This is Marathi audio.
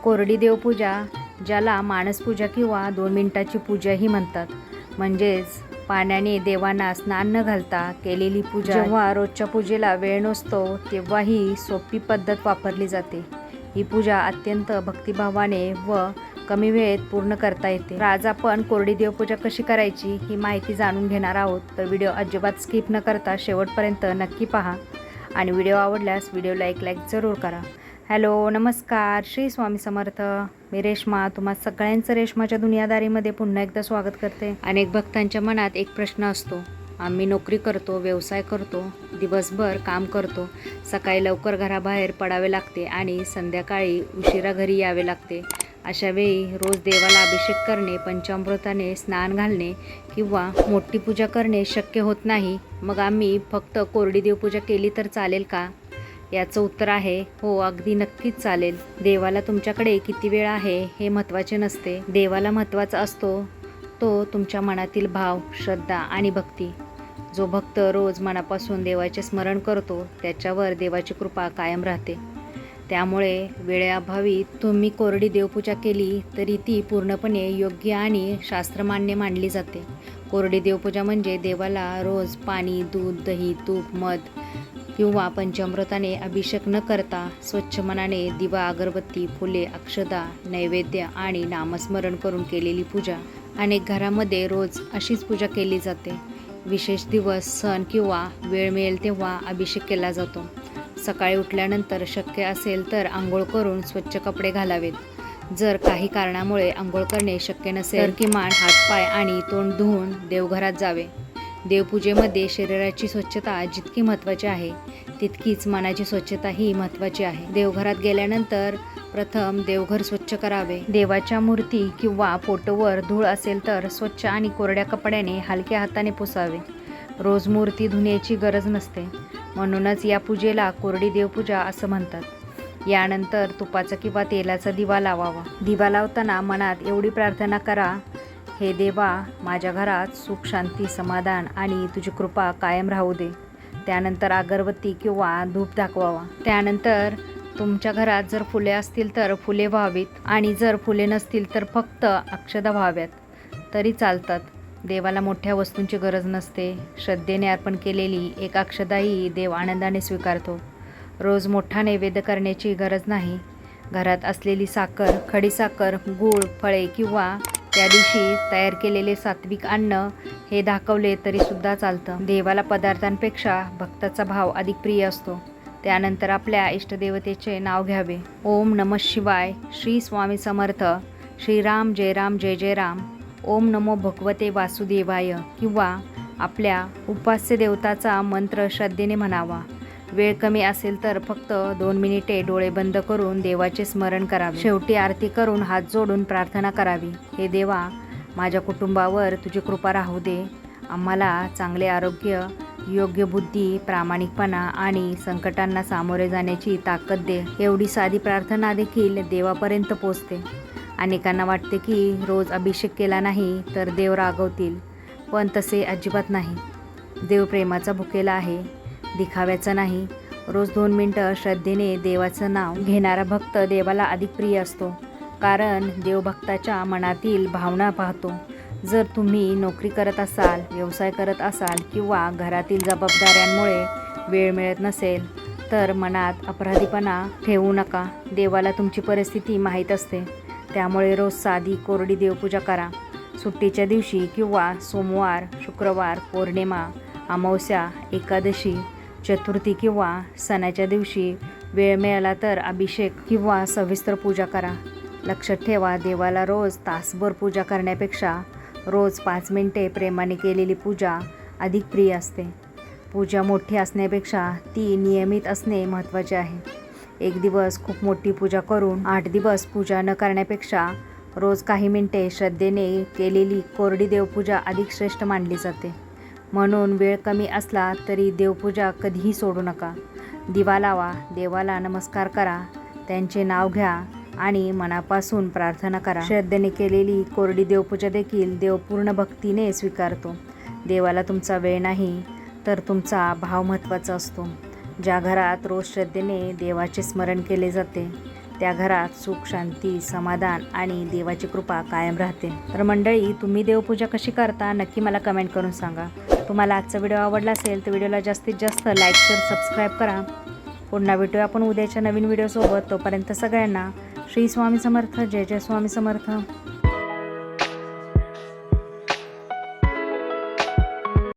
कोरडी देवपूजा, ज्याला मानसपूजा किंवा 2 मिनिटाची पूजाही म्हणतात, म्हणजेच पाण्याने देवांना स्नान न घालता केलेली पूजा. जेव्हा रोजच्या पूजेला वेळ नसतो तेव्हा ही सोपी पद्धत वापरली जाते. ही पूजा अत्यंत भक्तिभावाने व कमी वेळेत पूर्ण करता येते. आज आपण कोरडी देवपूजा कशी करायची ही माहिती जाणून घेणार आहोत, तर व्हिडिओ अजिबात स्किप न करता शेवटपर्यंत नक्की पहा आणि व्हिडिओ आवडल्यास व्हिडिओला एक लाईक जरूर करा. हॅलो, नमस्कार, श्री स्वामी समर्थ. मी रेश्मा तुम्हा सगळ्यांचं रेश्माच्या दुनियादारीमध्ये पुन्हा एकदा स्वागत करते. अनेक भक्तांच्या मनात एक प्रश्न असतो, आम्ही नोकरी करतो, व्यवसाय करतो, दिवसभर काम करतो, सकाळी लवकर घराबाहेर पडावे लागते आणि संध्याकाळी उशिरा घरी यावे लागते. अशा वेळी रोज देवाला अभिषेक करणे, पंचामृताने स्नान घालणे किंवा मोठी पूजा करणे शक्य होत नाही. मग आम्ही फक्त कोरडी देवपूजा केली तर चालेल का? याचं उत्तर आहे हो, अगदी नक्कीच चालेल. देवाला तुमच्याकडे किती वेळ आहे हे महत्त्वाचे नसते. देवाला महत्त्वाचा असतो तो तुमच्या मनातील भाव, श्रद्धा आणि भक्ती. जो भक्त रोज मनापासून देवाचे स्मरण करतो त्याच्यावर देवाची कृपा कायम राहते. त्यामुळे वेळेअभावी तुम्ही कोरडी देवपूजा केली तरी ती पूर्णपणे योग्य आणि शास्त्रमान्य मानली जाते. कोरडी देवपूजा म्हणजे देवाला रोज पाणी, दूध, दही, तूप, मध किंवा पंचामृताने अभिषेक न करता स्वच्छ मनाने दिवा, अगरबत्ती, फुले, अक्षता, नैवेद्य आणि नामस्मरण करून केलेली पूजा. अनेक घरामध्ये रोज अशीच पूजा केली जाते. विशेष दिवस, सण किंवा वेळ मिळेल तेव्हा अभिषेक केला जातो. सकाळी उठल्यानंतर शक्य असेल तर आंघोळ करून स्वच्छ कपडे घालावेत. जर काही कारणामुळे आंघोळ करणे शक्य नसेल तर किमान हातपाय आणि तोंड धुवून देवघरात जावे. देवपूजेमध्ये शरीराची स्वच्छता जितकी महत्त्वाची आहे तितकीच मनाची स्वच्छताही महत्त्वाची आहे. देवघरात गेल्यानंतर प्रथम देवघर स्वच्छ करावे. देवाच्या मूर्ती किंवा फोटोवर धूळ असेल तर स्वच्छ आणि कोरड्या कपड्याने हलक्या हाताने पुसावे. रोज मूर्ती धुण्याची गरज नसते, म्हणूनच या पूजेला कोरडी देवपूजा असं म्हणतात. यानंतर तुपाचा किंवा तेलाचा दिवा लावावा. दिवा लावताना मनात एवढी प्रार्थना करा, हे देवा, माझ्या घरात सुख, शांती, समाधान आणि तुझी कृपा कायम राहू दे. त्यानंतर अगरबत्ती किंवा धूप दाखवावा. त्यानंतर तुमच्या घरात जर फुले असतील तर फुले व्हावीत आणि जर फुले नसतील तर फक्त अक्षता व्हाव्यात तरी चालतात. देवाला मोठ्या वस्तूंची गरज नसते. श्रद्धेने अर्पण केलेली एक अक्षताही देव आनंदाने स्वीकारतो. रोज मोठा नैवेद्य करण्याची गरज नाही. घरात असलेली साखर, खडीसाखर, गूळ, फळे किंवा त्या दिवशी तयार केलेले सात्विक अन्न हे दाखवले तरी सुद्धा चालतं. देवाला पदार्थांपेक्षा भक्ताचा भाव अधिक प्रिय असतो. त्यानंतर आपल्या इष्टदेवतेचे नाव घ्यावे. ओम नमः शिवाय, श्री स्वामी समर्थ, श्रीराम जय राम जय जय राम, ओम नमो भगवते वासुदेवाय किंवा आपल्या उपास्य देवताचा मंत्र श्रद्धेने म्हणावा. वेळ कमी असेल तर फक्त 2 मिनिटे डोळे बंद करून देवाचे स्मरण करावे. शेवटी आरती करून हात जोडून प्रार्थना करावी. हे देवा, माझ्या कुटुंबावर तुझी कृपा राहू दे. आम्हाला चांगले आरोग्य, योग्य बुद्धी, प्रामाणिकपणा आणि संकटांना सामोरे जाण्याची ताकद दे. एवढी साधी प्रार्थना देखील देवापर्यंत पोचते. अनेकांना वाटते की रोज अभिषेक केला नाही तर देव रागवतील, पण तसे अजिबात नाही. देव प्रेमाचा भुकेला आहे, दिखाव्याचा नाही. रोज 2 मिनिटं श्रद्धेने देवाचं नाव घेणारा भक्त देवाला अधिक प्रिय असतो, कारण देव भक्ताच्या मनातील भावना पाहतो. जर तुम्ही नोकरी करत असाल, व्यवसाय करत असाल किंवा घरातील जबाबदाऱ्यांमुळे वेळ मिळत नसेल तर मनात अपराधीपणा ठेवू नका. देवाला तुमची परिस्थिती माहीत असते. त्यामुळे रोज साधी कोरडी देवपूजा करा. सुट्टीच्या दिवशी किंवा सोमवार, शुक्रवार, पौर्णिमा, अमावस्या, एकादशी, चतुर्थी किंवा सणाच्या दिवशी वेळ मिळाला तर अभिषेक किंवा सविस्तर पूजा करा. लक्षात ठेवा, देवाला रोज तासभर पूजा करण्यापेक्षा रोज 5 मिनिटे प्रेमाने केलेली पूजा अधिक प्रिय असते. पूजा मोठी असण्यापेक्षा ती नियमित असणे महत्त्वाचे आहे. एक दिवस खूप मोठी पूजा करून 8 दिवस पूजा न करण्यापेक्षा रोज काही मिनिटे श्रद्धेने केलेली कोरडी देवपूजा अधिक श्रेष्ठ मानली जाते. म्हणून वेळ कमी असला तरी देवपूजा कधीही सोडू नका. दिवा लावा, देवाला नमस्कार करा, त्यांचे नाव घ्या आणि मनापासून प्रार्थना करा. श्रद्धेने केलेली कोरडी देवपूजा देखील देव पूर्ण भक्तीने स्वीकारतो. देवाला तुमचा वेळ नाही तर तुमचा भाव महत्त्वाचा असतो. ज्या घरात रोज श्रद्धेने देवाचे स्मरण केले जाते त्या घरात सुख, शांती, समाधान आणि देवाची कृपा कायम राहते. तर मंडळी, तुम्ही देवपूजा कशी करता नक्की मला कमेंट करून सांगा. तुम्हाला आजचा व्हिडिओ आवडला असेल तर व्हिडिओला जास्तीत जास्त लाईक, शेअर, सबस्क्राईब करा. पुन्हा भेटूया आपण उद्याच्या नवीन व्हिडिओसोबत. तोपर्यंत सगळ्यांना श्री स्वामी समर्थ. जय जय स्वामी समर्थ.